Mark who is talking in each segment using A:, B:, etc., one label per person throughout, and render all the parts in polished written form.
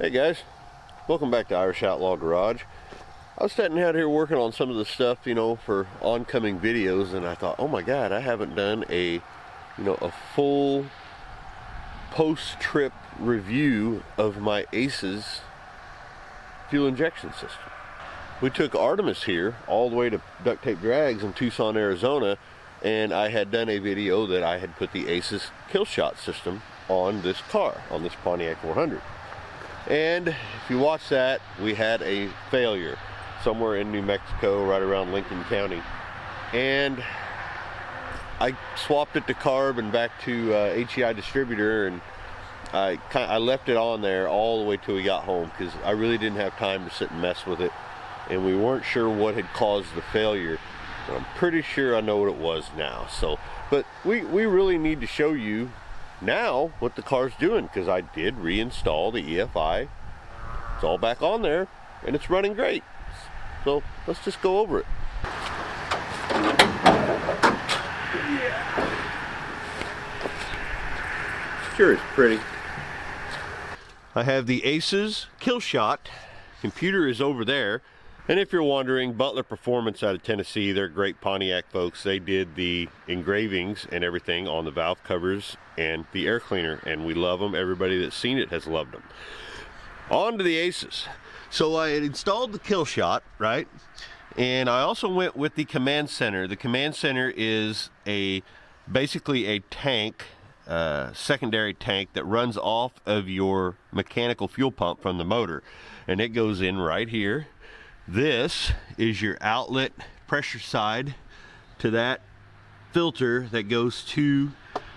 A: Hey guys, welcome back to Irish Outlaw Garage. I was sitting out here working on some of the stuff, for oncoming videos, and I thought, oh my god, I haven't done a full post-trip review of my Aces fuel injection system. We took Artemis here all the way to Duct Tape Drags in Tucson, Arizona, and I had done a video that I had put the Aces Killshot system on this car, on this Pontiac 400. And if you watch that, we had a failure somewhere in New Mexico, right around Lincoln County. And I swapped it to carb and back to HEI distributor, and I left it on there all the way till we got home because I really didn't have time to sit and mess with it, and we weren't sure what had caused the failure. But I'm pretty sure I know what it was now. But we really need to show you now what the car's doing, because I did reinstall the EFI. It's all back on there and it's running great. So let's just go over it. Yeah. Sure, it's pretty. I have the Aces Killshot. Computer is over there. And if you're wondering, Butler Performance out of Tennessee, they're great Pontiac folks. They did the engravings and everything on the valve covers and the air cleaner, and we love them. Everybody that's seen it has loved them. On to the Aces. So I had installed the Killshot, right? And I also went with the command center. The command center is basically a tank, secondary tank that runs off of your mechanical fuel pump from the motor, and it goes in right here. This is your outlet pressure side to that filter that goes to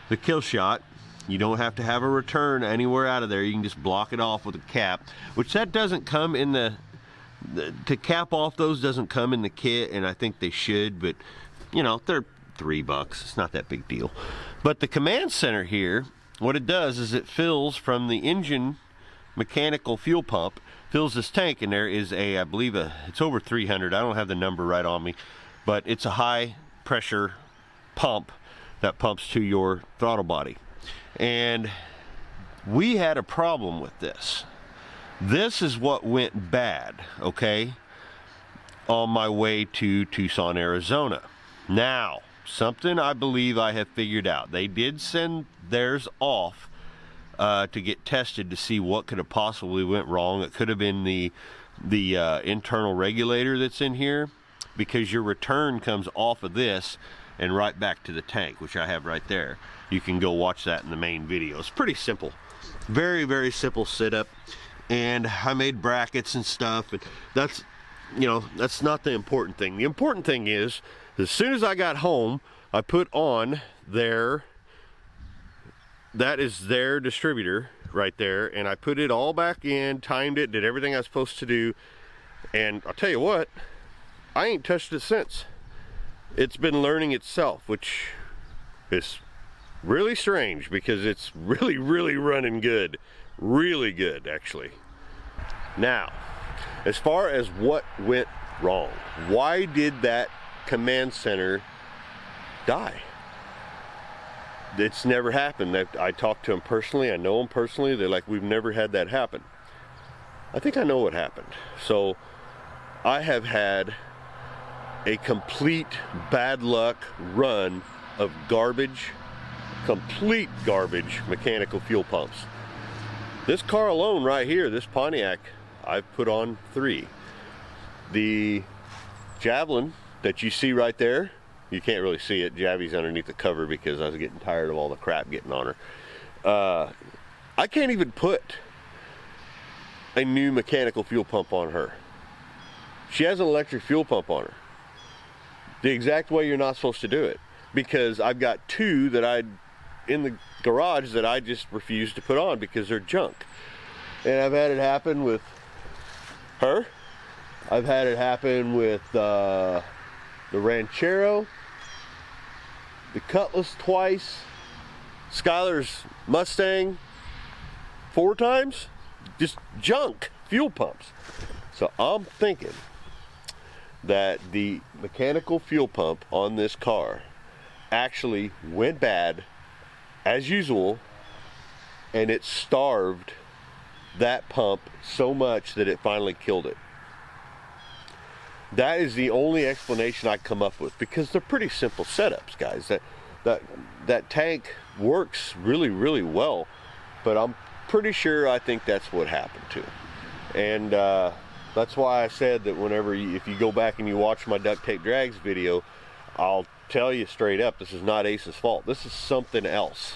A: the Killshot. You don't have to have a return anywhere out of there. You can just block it off with a cap, which that doesn't come in to cap off those doesn't come in the kit, and I think they should, but they're $3. It's not that big deal. But the command center here, what it does is it fills from the engine mechanical fuel pump, fills this tank, and there is I believe it's over 300. I don't have the number right on me, but it's a high pressure pump that pumps to your throttle body. And we had a problem with this. This is what went bad, okay, on my way to Tucson, Arizona. Now, something I believe I have figured out. They did send theirs off to get tested to see what could have possibly went wrong. It could have been the internal regulator that's in here, because your return comes off of this and right back to the tank, which I have right there. You can go watch that in the main video. It's pretty simple, very, very simple setup. And I made brackets and stuff, and that's not the important thing. The important thing is, as soon as I got home, I put on that is their distributor right there, and I put it all back in, timed it, did everything I was supposed to do, and I'll tell you what, I ain't touched it since. It's been learning itself, which is really strange because it's really, really running good. Really good, actually. Now, as far as what went wrong, why did that command center die? It's never happened. I talked to them personally. I know them personally. They're like, we've never had that happen. I think I know what happened. So I have had a complete bad luck run of garbage, complete garbage mechanical fuel pumps. This car alone right here, this Pontiac, I've put on 3. The Javelin that you see right there, you can't really see it. Javi's underneath the cover because I was getting tired of all the crap getting on her. I can't even put a new mechanical fuel pump on her. She has an electric fuel pump on her. The exact way you're not supposed to do it, because I've got 2 that in the garage that I just refuse to put on because they're junk. And I've had it happen with her. I've had it happen with the Ranchero, the Cutlass twice, Skylar's Mustang 4 times. Just junk fuel pumps. So I'm thinking that the mechanical fuel pump on this car actually went bad as usual, and it starved that pump so much that it finally killed it. That is the only explanation I come up with, because they're pretty simple setups, guys. That tank works really, really well, but I'm pretty sure I think that's what happened to it. And that's why I said that if you go back and you watch my duct tape drags video, I'll tell you straight up, this is not Ace's fault. This is something else.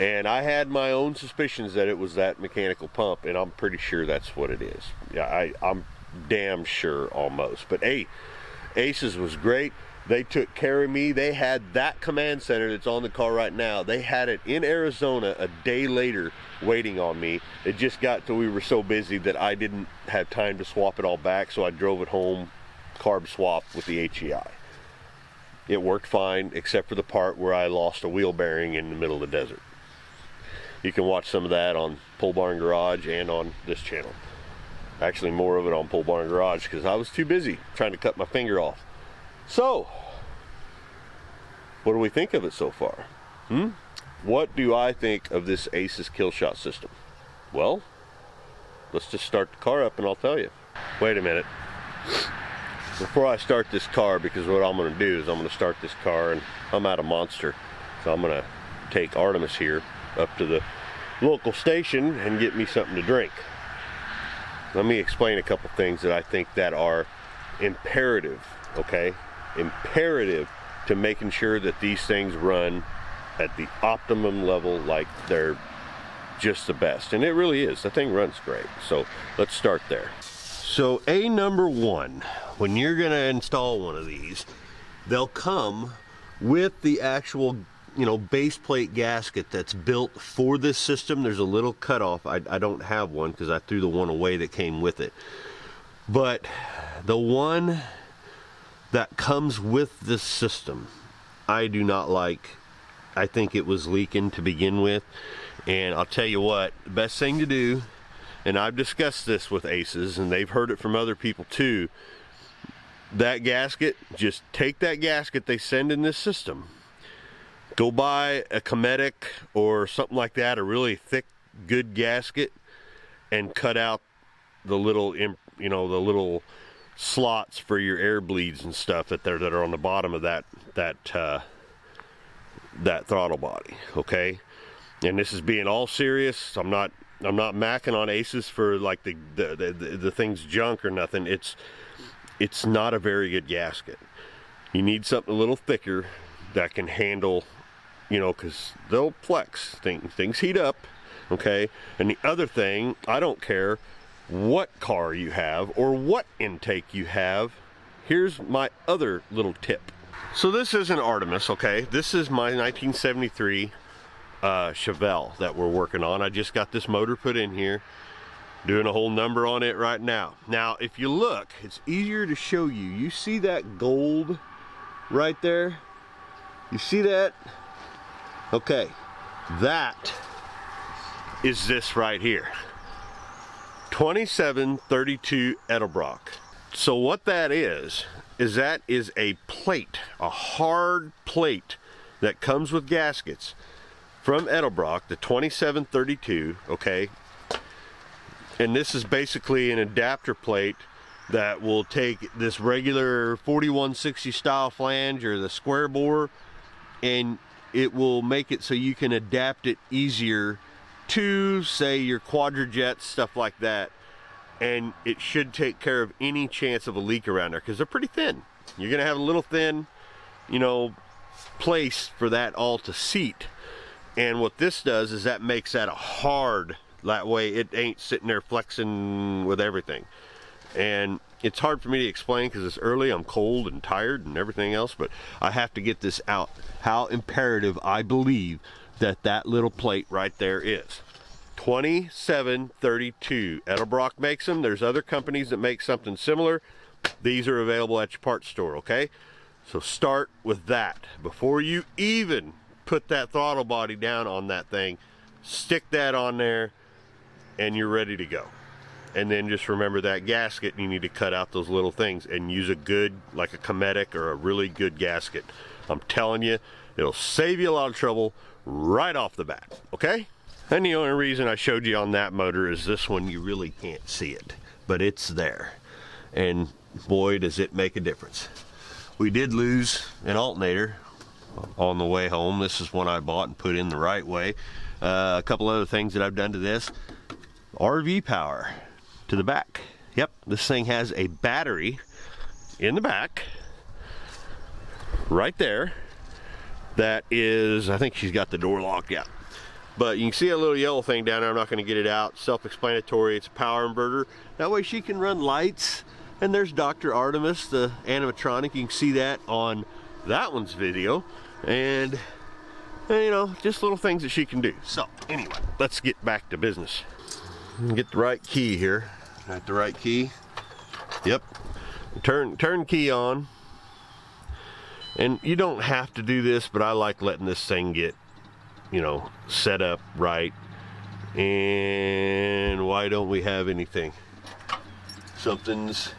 A: And I had my own suspicions that it was that mechanical pump, and I'm pretty sure that's what it is. Yeah, I'm damn sure almost. But hey, Aces was great. They took care of me. They had that command center that's on the car right now. They had it in Arizona a day later waiting on me. It just got to we were so busy that I didn't have time to swap it all back, so I drove it home, carb swap with the HEI. It worked fine, except for the part where I lost a wheel bearing in the middle of the desert. You can watch some of that on Pole Barn Garage and on this channel. Actually, more of it on Pole Barn Garage, because I was too busy trying to cut my finger off. So, what do we think of it so far? What do I think of this Aces Killshot system? Well, let's just start the car up and I'll tell you. Wait a minute. Before I start this car, because what I'm going to do is I'm going to start this car, and I'm out of Monster. So I'm going to take Artemis here up to the local station and get me something to drink. Let me explain a couple things that I think that are imperative, okay? Imperative to making sure that these things run at the optimum level, like they're just the best. And it really is. The thing runs great. So let's start there. So number one, when you're going to install one of these, they'll come with the actual, base plate gasket that's built for this system. There's a little cutoff. I don't have one because I threw the one away that came with it. But the one that comes with this system, I do not like. I think it was leaking to begin with. And I'll tell you what, the best thing to do, and I've discussed this with Aces, and they've heard it from other people too, that gasket, just take that gasket they send in this system, go buy a Cometic or something like that, a really thick, good gasket, and cut out the little, the little slots for your air bleeds and stuff that are on the bottom of that throttle body. Okay, and this is being all serious. I'm not macking on Aces for like the thing's junk or nothing. It's not a very good gasket. You need something a little thicker that can handle, because they'll flex. Things heat up, okay? And the other thing, I don't care what car you have or what intake you have. Here's my other little tip. So this is an Artemis, okay? This is my 1973 Chevelle that we're working on. I just got this motor put in here, doing a whole number on it right now. Now, if you look, it's easier to show you. You see that gold right there? You see that? Okay, that is this right here. 2732 Edelbrock. So what that is a plate, a hard plate that comes with gaskets from Edelbrock, the 2732, okay? And this is basically an adapter plate that will take this regular 4160 style flange or the square bore, and it will make it so you can adapt it easier to, say, your quadrajets, stuff like that. And it should take care of any chance of a leak around there, because they're pretty thin. You're gonna have a little thin, place for that all to seat. And what this does is that makes that a hard, that way it ain't sitting there flexing with everything. And it's hard for me to explain because it's early, I'm cold and tired and everything else, but I have to get this out. How imperative I believe that little plate right there is. 2732. Edelbrock makes them. There's other companies that make something similar. These are available at your parts store, okay? So start with that. Before you even put that throttle body down on that thing, stick that on there and you're ready to go. And then just remember that gasket, you need to cut out those little things and use a good, like a Cometic or a really good gasket. I'm telling you, it'll save you a lot of trouble right off the bat, okay? And the only reason I showed you on that motor is this one, you really can't see it, but it's there. And boy, does it make a difference. We did lose an alternator on the way home. This is one I bought and put in the right way. A couple other things that I've done to this. RV power to the back. Yep, this thing has a battery in the back, right there. That is, I think she's got the door locked, yeah. But you can see a little yellow thing down there. I'm not going to get it out. Self-explanatory. It's a power inverter. That way she can run lights. And there's Dr. Artemis, the animatronic. You can see that on that one's video. And you know, just little things that she can do. So anyway, let's get back to business. Get the right key here. Got the right key. Yep. Turn key on. And you don't have to do this, but I like letting this thing get, you know, set up right. And why don't we have anything? Something's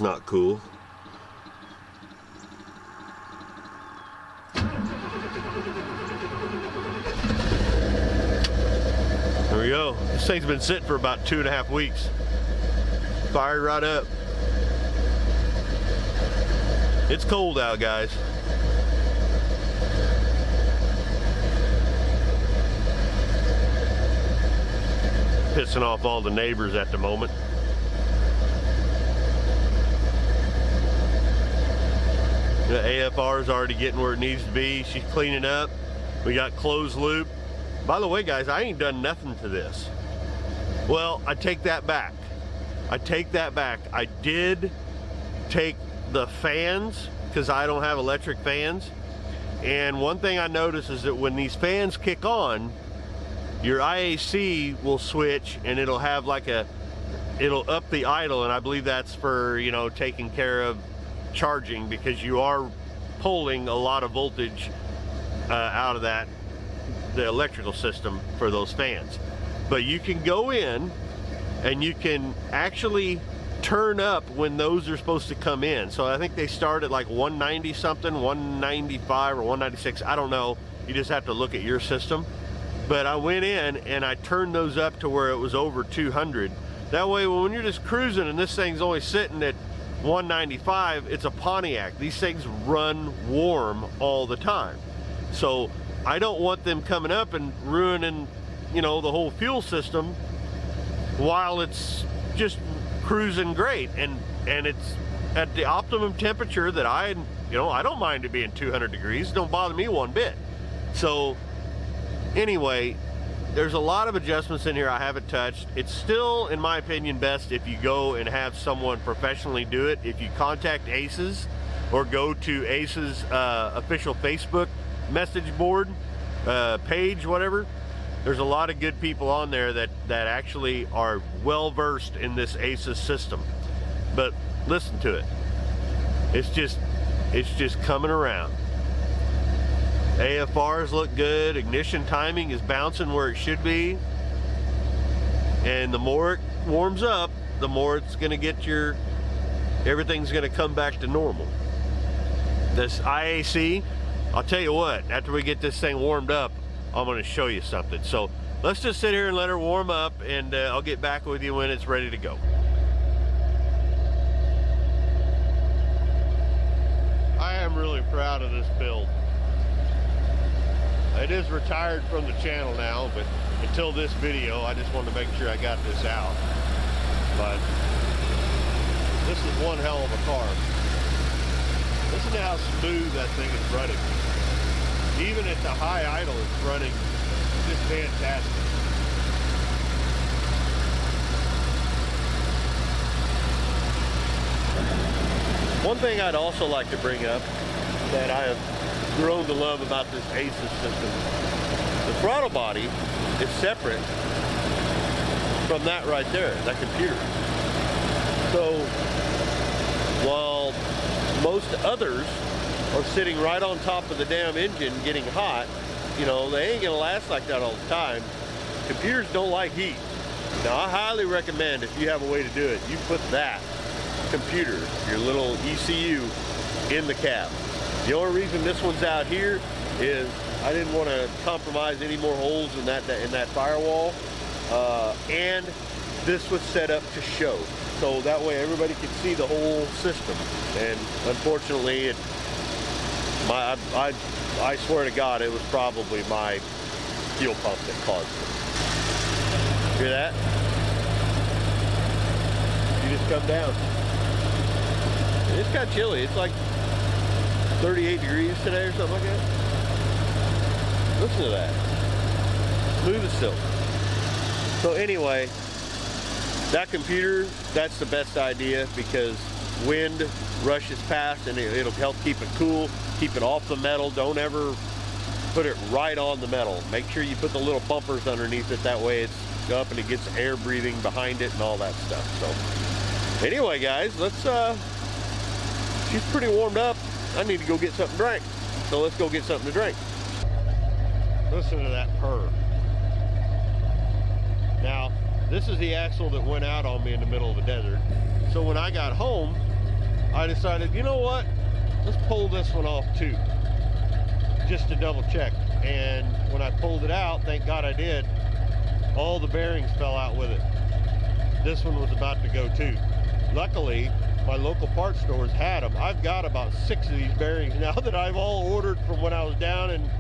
A: not cool. There we go. This thing's been sitting for about 2.5 weeks. Fired right up. It's cold out, guys. Pissing off all the neighbors at the moment. The AFR is already getting where it needs to be. She's cleaning up. We got closed loop. By the way, guys, I ain't done nothing to this. Well, I take that back. I take that back. I did take the fans, because I don't have electric fans. And one thing I noticed is that when these fans kick on, your IAC will switch and it'll have like it'll up the idle, and I believe that's for, you know, taking care of charging, because you are pulling a lot of voltage out of the electrical system for those fans. But you can go in and you can actually turn up when those are supposed to come in. So I think they start at like 190 something, 195 or 196, I don't know. You just have to look at your system. But I went in and I turned those up to where it was over 200. That way when you're just cruising and this thing's only sitting at 195, it's a Pontiac. These things run warm all the time. So I don't want them coming up and ruining, you know, the whole fuel system while it's just cruising great, and it's at the optimum temperature that I don't mind it being 200 degrees. Don't bother me one bit. So anyway, there's a lot of adjustments in here I haven't touched. It's still, in my opinion, best if you go and have someone professionally do it. If you contact Aces or go to Aces official Facebook message board page, whatever, there's a lot of good people on there that actually are well versed in this Aces system. But listen to it. It's just coming around. AFRs look good. Ignition timing is bouncing where it should be. And the more it warms up, the more it's going to get everything's going to come back to normal. This IAC, I'll tell you what, after we get this thing warmed up, I'm going to show you something. So let's just sit here and let her warm up, and I'll get back with you when it's ready to go. I am really proud of this build. It is retired from the channel now, but until this video, I just wanted to make sure I got this out. But this is one hell of a car. Listen to how smooth that thing is running. Even at the high idle, it's running just fantastic. One thing I'd also like to bring up that I have grown to love about this Aces system, the throttle body is separate from that right there, that computer. So while most others are sitting right on top of the damn engine getting hot, you know, they ain't gonna last like that all the time. Computers don't like heat. Now I highly recommend, if you have a way to do it, you put that computer, your little ECU, in the cab. The only reason this one's out here is I didn't want to compromise any more holes in that firewall. And this was set up to show, so that way everybody could see the whole system. And unfortunately, I swear to God, it was probably my fuel pump that caused it. Hear that? You just come down. It's kind of chilly. It's like 38 degrees today or something like that. Listen to that. Smooth as silk. So anyway, that computer, that's the best idea, because wind rushes past and it'll help keep it cool, keep it off the metal. Don't ever put it right on the metal. Make sure you put the little bumpers underneath it. That way it's up and it gets air breathing behind it and all that stuff. So anyway, guys, she's pretty warmed up. I need to go get something to drink. So let's go get something to drink. Listen to that purr. Now, this is the axle that went out on me in the middle of the desert. So when I got home, I decided, you know what? Let's pull this one off too, just to double check. And when I pulled it out, thank God I did, all the bearings fell out with it. This one was about to go too. Luckily, my local parts stores had them. I've got about 6 of these bearings now that I've all ordered from when I was down in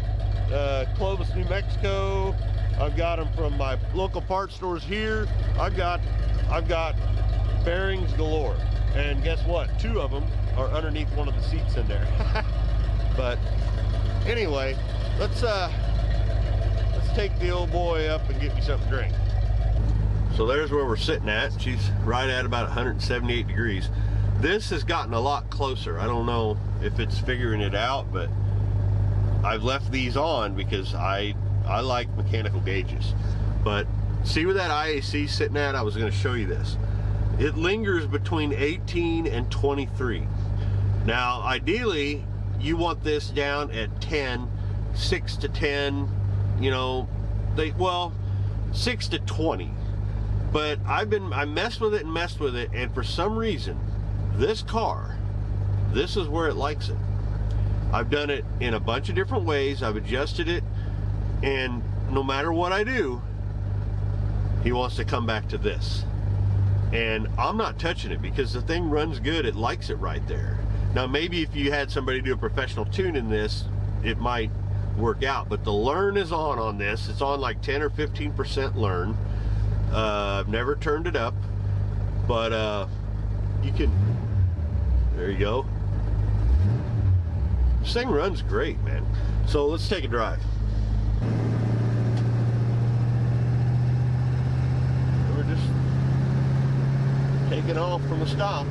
A: Clovis, New Mexico. I've got them from my local parts stores here. I've got bearings galore. And guess what? 2 of them are underneath one of the seats in there. But anyway, let's take the old boy up and get me something to drink. So there's where we're sitting at. She's right at about 178 degrees. This has gotten a lot closer. I don't know if it's figuring it out, but I've left these on because I like mechanical gauges. But see where that IAC is sitting at? I was going to show you this. It lingers between 18 and 23. Now, ideally, you want this down at 10, 6 to 10, you know, 6 to 20. But I messed with it, and for some reason, this car, this is where it likes it. I've done it in a bunch of different ways. I've adjusted it, and no matter what I do, he wants to come back to this. And I'm not touching it because the thing runs good. It likes it right there. Now, maybe if you had somebody do a professional tune in this, it might work out. But the learn is on this. It's on like 10 or 15% learn. I've never turned it up, but you can, there you go. This thing runs great, man. So let's take a drive. We're just taking off from the stop.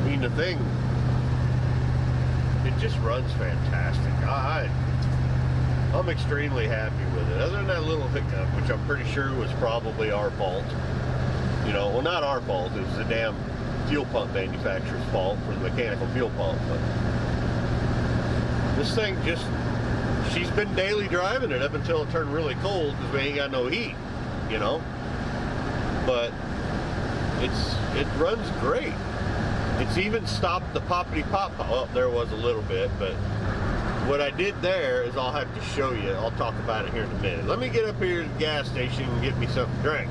A: I mean, the thing, it just runs fantastic. I'm extremely happy with it. Other than that little hiccup, which I'm pretty sure was probably our fault. You know, well, not our fault. It was the damn fuel pump manufacturer's fault for the mechanical fuel pump. But this thing just, she's been daily driving it up until it turned really cold because we ain't got no heat, you know. But it runs great. It's even stopped the poppity pop. Oh, there was a little bit, but what I did there is I'll have to show you. I'll talk about it here in a minute. Let me get up here to the gas station and get me something to drink.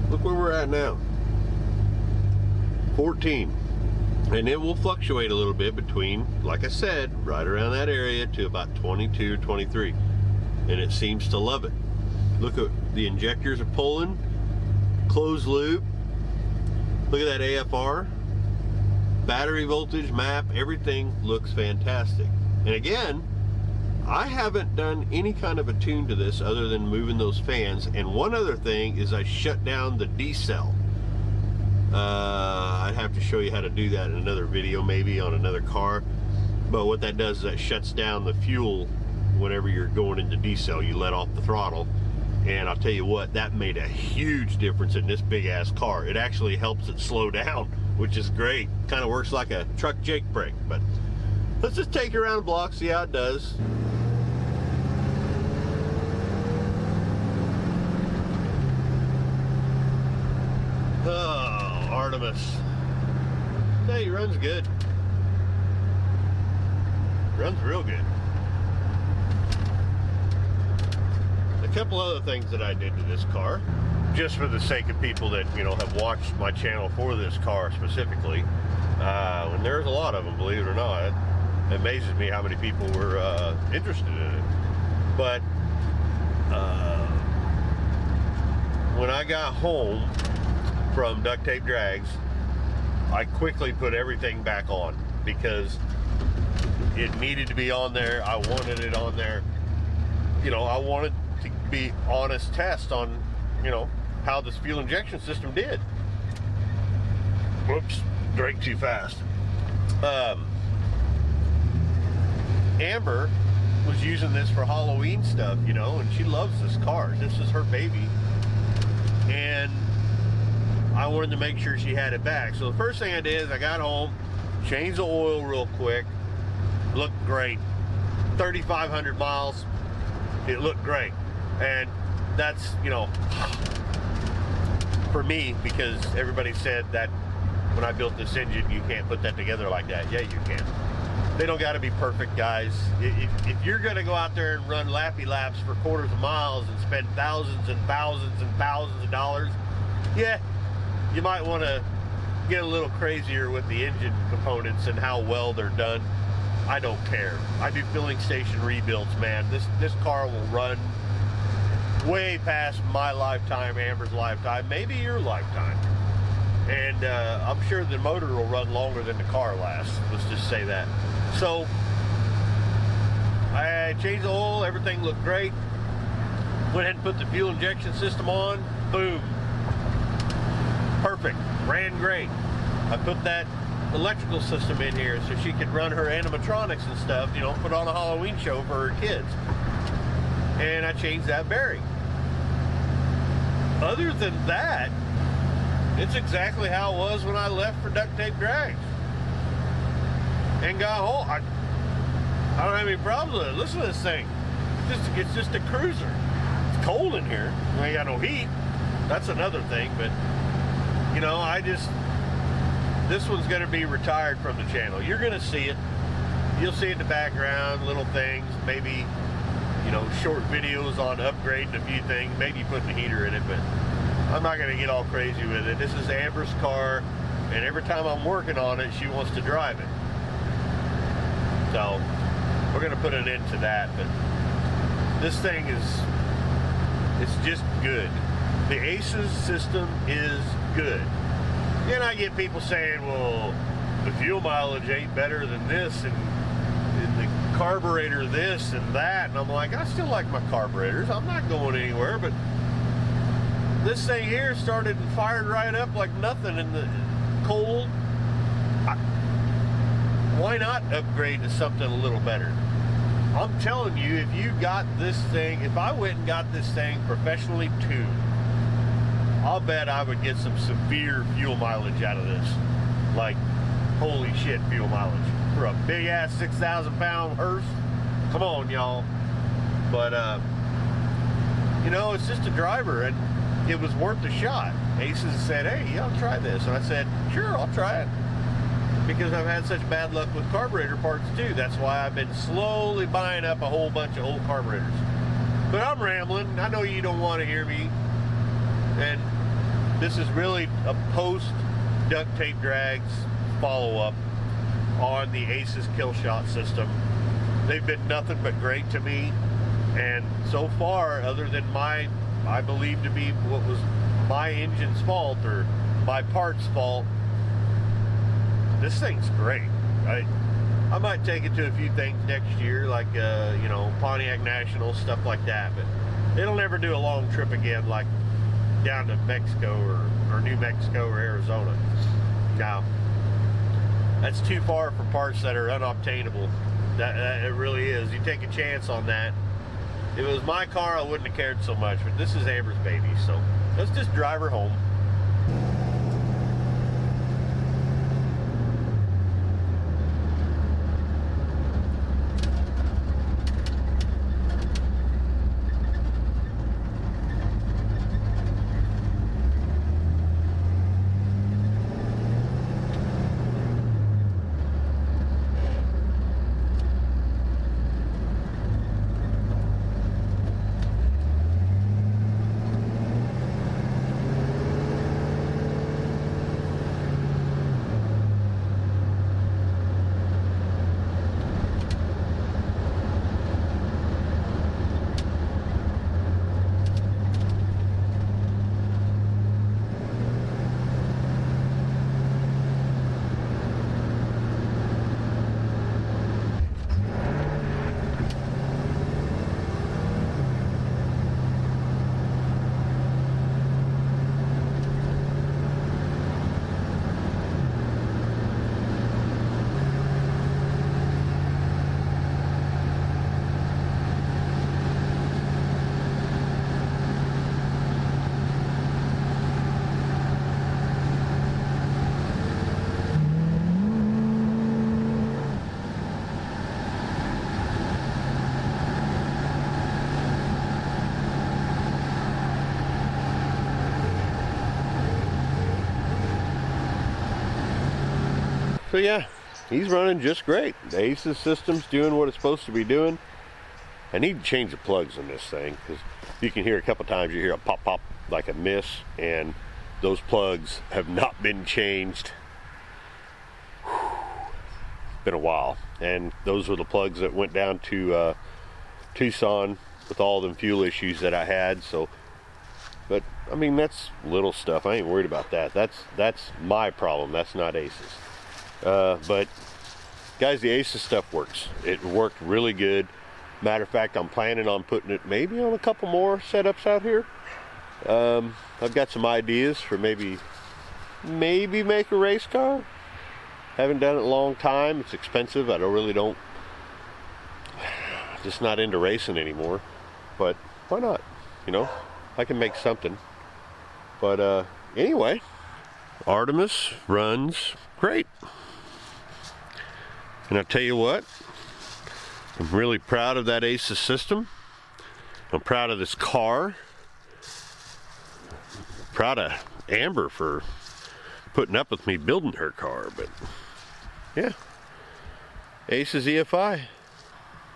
A: Look where we're at now. 14. And it will fluctuate a little bit between, like I said, right around that area to about 22, 23. And it seems to love it. Look at the injectors are pulling. Closed loop. Look at that AFR. Battery voltage map, everything looks fantastic. And again, I haven't done any kind of a tune to this other than moving those fans. And one other thing is I shut down the D-cell. I'd have to show you how to do that in another video, maybe on another car. But what that does is that shuts down the fuel whenever you're going into D-cell. You let off the throttle. And I'll tell you what, that made a huge difference in this big ass car. It actually helps it slow down, which is great. Kind of works like a truck Jake brake. But let's just take it around the block, see how it does. Oh, Artemis. Hey, he runs good. Runs real good. A couple other things that I did to this car, just for the sake of people that, you know, have watched my channel for this car specifically. And there's a lot of them, believe it or not. It amazes me how many people were interested in it. But when I got home from Duct Tape Drags, I quickly put everything back on because it needed to be on there. I wanted it on there. You know, I wanted to be honest test on, you know, how this fuel injection system did. Whoops, drank too fast. Amber was using this for Halloween stuff, you know, and she loves this car. This is her baby. And I wanted to make sure she had it back. So the first thing I did is I got home, changed the oil real quick. Looked great. 3,500 miles. It looked great. And that's, you know, for me, because everybody said that when I built this engine, you can't put that together like that. Yeah, you can. They don't got to be perfect, guys. If you're going to go out there and run lappy laps for quarters of miles and spend thousands and thousands and thousands of dollars, yeah, you might want to get a little crazier with the engine components and how well they're done. I don't care. I do filling station rebuilds, man. This car will run way past my lifetime, Amber's lifetime, maybe your lifetime. And I'm sure the motor will run longer than the car lasts. Let's just say that. So I changed the oil, everything looked great. Went ahead and put the fuel injection system on. Boom. Perfect. Ran great. I put that electrical system in here so she could run her animatronics and stuff, you know, put on a Halloween show for her kids. And I changed that bearing. Other than that, it's exactly how it was when I left for Duct Tape Drags. And got home. I don't have any problems with it. Listen to this thing. It's just a cruiser. It's cold in here. We ain't got no heat. That's another thing, but you know, this one's going to be retired from the channel. You're going to see it. You'll see it in the background, little things, maybe, you know, short videos on upgrading a few things, maybe putting a heater in it, but I'm not going to get all crazy with it. This is Amber's car, and every time I'm working on it, she wants to drive it. So we're going to put an end to that, but this thing it's just good. The Aces system is good. And I get people saying, well, the fuel mileage ain't better than this, and the carburetor this and that, and I'm like, I still like my carburetors. I'm not going anywhere, but this thing here started and fired right up like nothing in the cold. Why not upgrade to something a little better? I'm telling you, if you got this thing, if I went and got this thing professionally tuned, I'll bet I would get some severe fuel mileage out of this. Like, holy shit, fuel mileage. For a big ass 6,000 pound hearse, come on, y'all. But, you know, it's just a driver, and it was worth a shot. Aces said, hey, I'll try this. And I said, sure, I'll try it. Because I've had such bad luck with carburetor parts too. That's why I've been slowly buying up a whole bunch of old carburetors. But I'm rambling. I know you don't want to hear me. And this is really a post Duct Tape Drags follow-up on the Aces Killshot system. They've been nothing but great to me. And so far, other than I believe to be what was my engine's fault or my parts fault, this thing's great. I might take it to a few things next year, like you know, Pontiac National, stuff like that, but it'll never do a long trip again, like down to Mexico or New Mexico or Arizona. No, that's too far for parts that are unobtainable. That it really is. You take a chance on that. If it was my car, I wouldn't have cared so much, but this is Amber's baby, so let's just drive her home. So yeah, he's running just great. The Aces system's doing what it's supposed to be doing. I need to change the plugs in this thing, because you can hear a couple times, you hear a pop pop like a miss, and those plugs have not been changed. It's been a while, and those were the plugs that went down to Tucson with all them fuel issues that I had. So, but I mean, that's little stuff. I ain't worried about that. That's my problem. That's not Aces. But guys, the Aces stuff works. It worked really good. Matter of fact, I'm planning on putting it maybe on a couple more setups out here. I've got some ideas for maybe make a race car. Haven't done it in a long time. It's expensive. I don't just not into racing anymore. But why not? You know, I can make something. But anyway, Artemis runs great. And I'll tell you what, I'm really proud of that Aces system. I'm proud of this car. Proud of Amber for putting up with me building her car. But yeah, Aces EFI,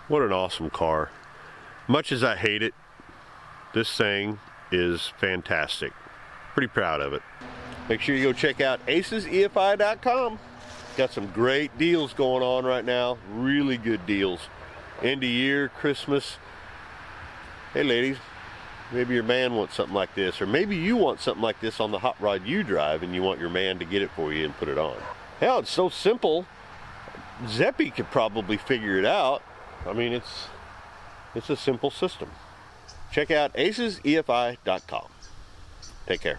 A: what an awesome car. Much as I hate it, this thing is fantastic. Pretty proud of it. Make sure you go check out acesefi.com. Got some great deals going on right now. Really good deals. End of year, Christmas. Hey ladies, maybe your man wants something like this, or maybe you want something like this on the hot rod you drive and you want your man to get it for you and put it on. Hell, it's so simple. Zeppy could probably figure it out. I mean, it's a simple system. Check out acesefi.com. Take care.